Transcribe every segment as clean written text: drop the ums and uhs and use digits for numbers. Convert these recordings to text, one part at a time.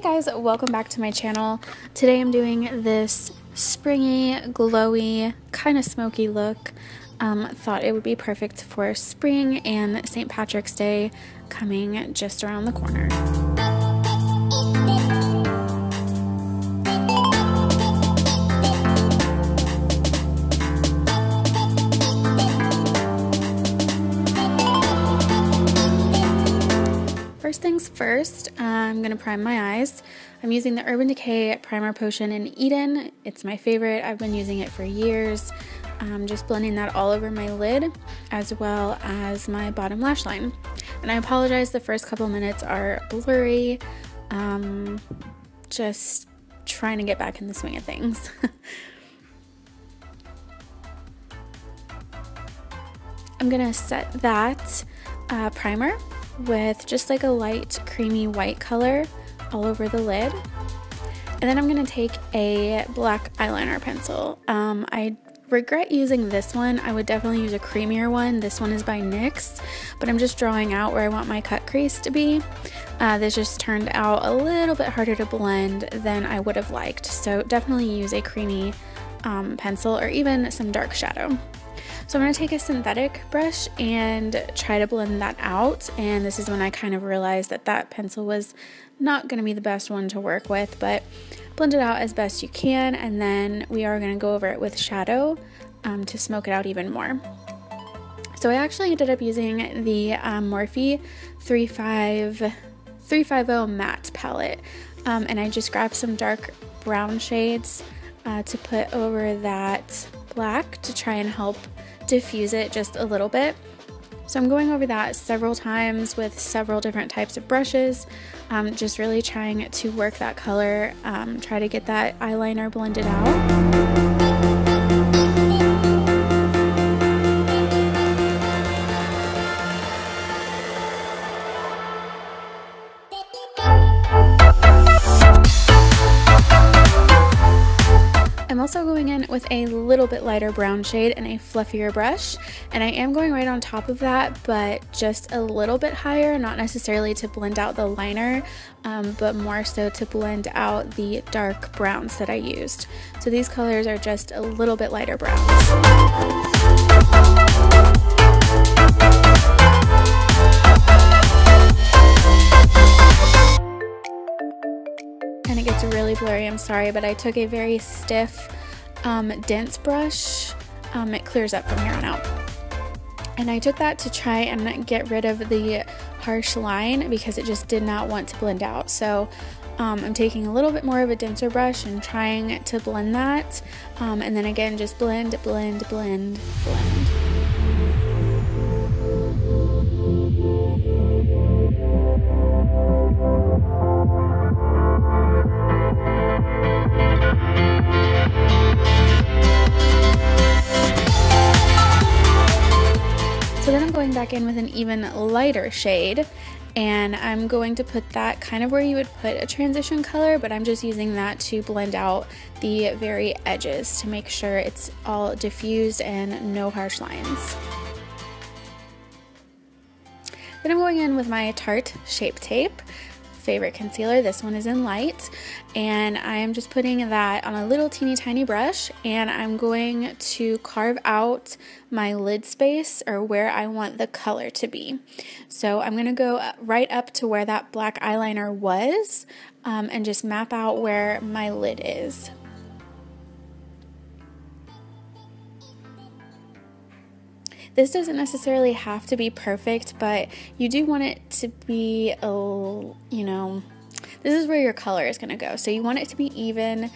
guys, welcome back to my channel. Today I'm doing this springy, glowy, kind of smoky look. Thought it would be perfect for spring and St. Patrick's Day coming just around the corner. First things first, I'm going to prime my eyes. I'm using the Urban Decay Primer Potion in Eden. It's my favorite. I've been using it for years. Just blending that all over my lid as well as my bottom lash line. And I apologize, the first couple minutes are blurry. Just trying to get back in the swing of things. I'm going to set that primer with just like a light creamy white color all over the lid. And then I'm going to take a black eyeliner pencil. I regret using this one. I would definitely use a creamier one. This one is by NYX, but I'm just drawing out where I want my cut crease to be. This just turned out a little bit harder to blend than I would have liked, so definitely use a creamy pencil or even some dark shadow. So I'm going to take a synthetic brush and try to blend that out, and this is when I kind of realized that that pencil was not going to be the best one to work with, but blend it out as best you can, and then we are going to go over it with shadow to smoke it out even more. So I actually ended up using the Morphe 350 matte palette, and I just grabbed some dark brown shades to put over that black to try and help diffuse it just a little bit. So I'm going over that several times with several different types of brushes, just really trying to work that color, try to get that eyeliner blended out. I'm also going in with a little bit lighter brown shade and a fluffier brush, and I am going right on top of that, but just a little bit higher, not necessarily to blend out the liner, but more so to blend out the dark browns that I used. So these colors are just a little bit lighter browns. And it gets really blurry, I'm sorry, but I took a very stiff, dense brush. It clears up from here on out. And I took that to try and get rid of the harsh line because it just did not want to blend out. So I'm taking a little bit more of a denser brush and trying to blend that. And then again, just blend, blend, blend, blend. So then I'm going back in with an even lighter shade, and I'm going to put that kind of where you would put a transition color, but I'm just using that to blend out the very edges to make sure it's all diffused and no harsh lines. Then I'm going in with my Tarte Shape Tape favorite concealer. This one is in light, and I am just putting that on a little teeny tiny brush, and I'm going to carve out my lid space or where I want the color to be. So I'm going to go right up to where that black eyeliner was, and just map out where my lid is. This doesn't necessarily have to be perfect, but you do want it to be, this is where your color is going to go. So you want it to be even,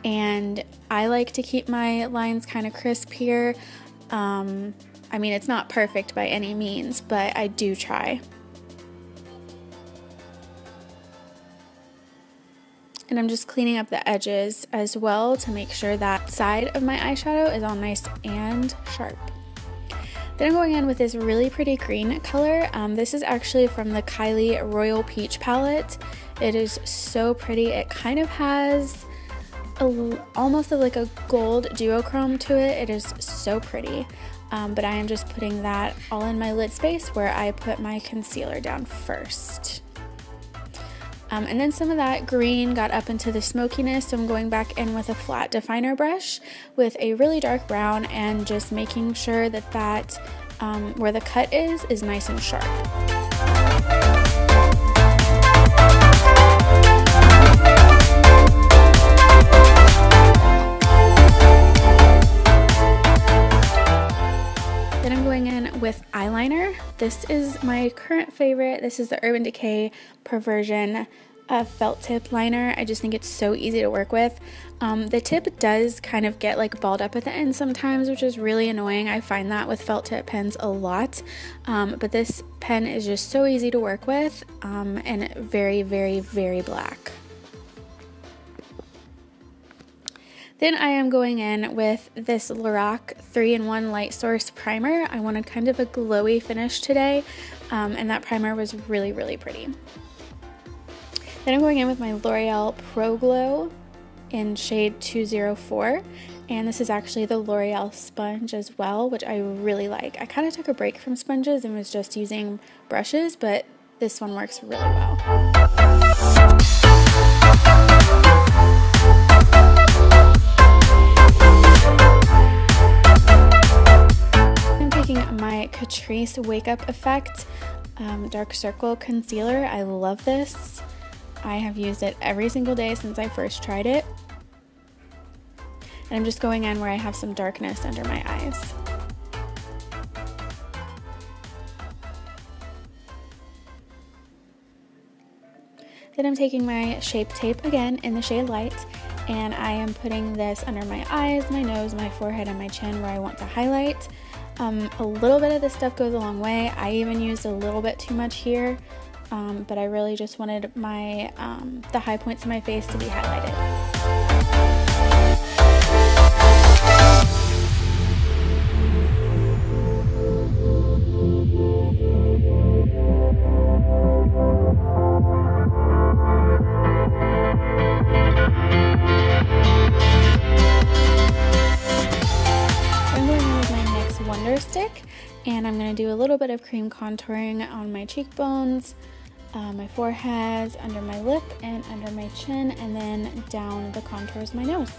and I like to keep my lines kind of crisp here. I mean, it's not perfect by any means, but I do try. And I'm just cleaning up the edges as well to make sure that side of my eyeshadow is all nice and sharp. Then I'm going in with this really pretty green color. This is actually from the Kylie Royal Peach palette. It is so pretty. It kind of has almost like a gold duochrome to it. It is so pretty. But I am just putting that all in my lid space where I put my concealer down first. And then some of that green got up into the smokiness, so I'm going back in with a flat definer brush with a really dark brown and just making sure that where the cut is nice and sharp. Then I'm going in with eyeliner. This is my current favorite. This is the Urban Decay Perversion felt tip liner. I just think it's so easy to work with. The tip does kind of get like balled up at the end sometimes, which is really annoying. I find that with felt tip pens a lot. But this pen is just so easy to work with and very, very, very black. Then I am going in with this Lorac 3-in-1 Light Source Primer. I wanted kind of a glowy finish today, and that primer was really, really pretty. Then I'm going in with my L'Oreal Pro Glow in shade 204, and this is actually the L'Oreal sponge as well, which I really like. I kind of took a break from sponges and was just using brushes, but this one works really well. My Catrice Wake Up Effect Dark Circle Concealer. I love this. I have used it every single day since I first tried it. And I'm just going in where I have some darkness under my eyes. Then I'm taking my Shape Tape again in the shade Light, and I am putting this under my eyes, my nose, my forehead, and my chin where I want to highlight. A little bit of this stuff goes a long way. I even used a little bit too much here, but I really just wanted my the high points of my face to be highlighted. Stick, and I'm going to do a little bit of cream contouring on my cheekbones, my forehead, under my lip, and under my chin, and then down the contours of my nose.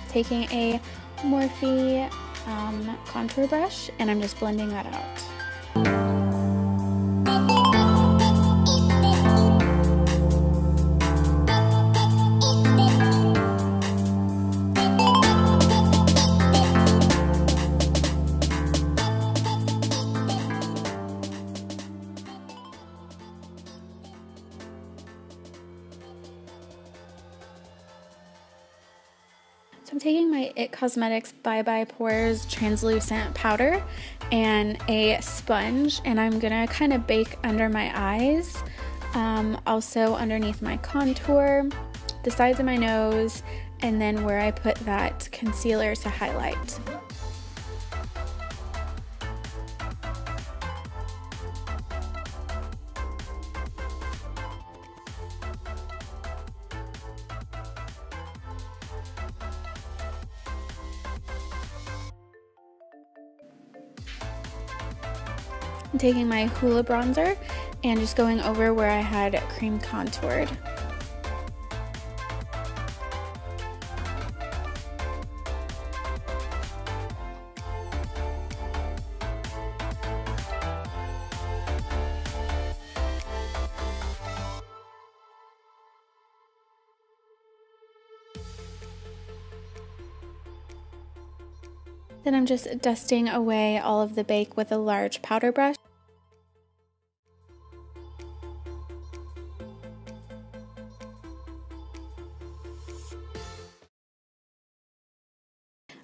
Taking a Morphe contour brush, and I'm just blending that out. I'm taking my IT Cosmetics Bye Bye Pores translucent powder and a sponge, and I'm gonna kind of bake under my eyes, also underneath my contour, the sides of my nose, and then where I put that concealer to highlight. I'm taking my Hoola bronzer and just going over where I had cream contoured. Then I'm just dusting away all of the bake with a large powder brush.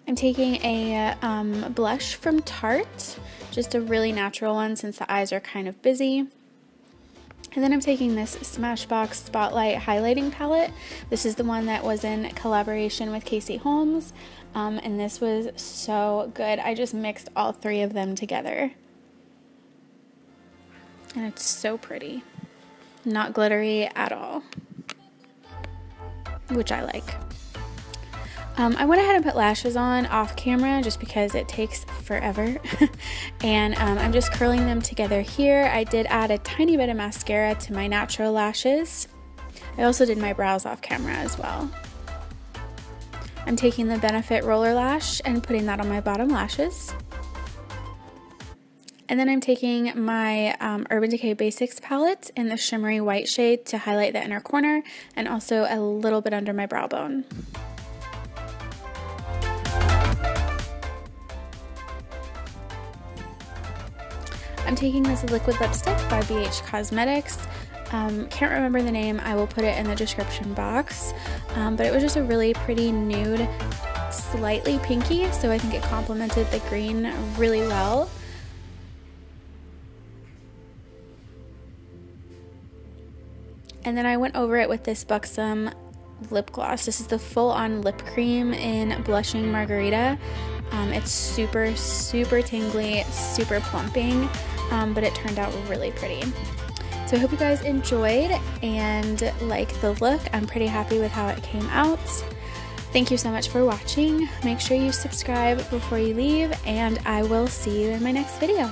I'm taking a blush from Tarte, just a really natural one since the eyes are kind of busy. And then I'm taking this Smashbox Spotlight highlighting palette. This is the one that was in collaboration with Casey Holmes, and this was so good. I just mixed all three of them together. And it's so pretty. Not glittery at all, which I like. I went ahead and put lashes on off camera just because it takes forever. And I'm just curling them together here. I did add a tiny bit of mascara to my natural lashes. I also did my brows off camera as well. I'm taking the Benefit Roller Lash and putting that on my bottom lashes. And then I'm taking my Urban Decay Basics palette in the shimmery white shade to highlight the inner corner and also a little bit under my brow bone. I'm taking this liquid lipstick by BH Cosmetics. Can't remember the name, I will put it in the description box, but it was just a really pretty nude, slightly pinky, so I think it complemented the green really well. And then I went over it with this Buxom lip gloss. This is the full-on lip cream in Blushing Margarita. It's super, super tingly, super plumping, but it turned out really pretty. So I hope you guys enjoyed and like the look. I'm pretty happy with how it came out. Thank you so much for watching. Make sure you subscribe before you leave, and I will see you in my next video.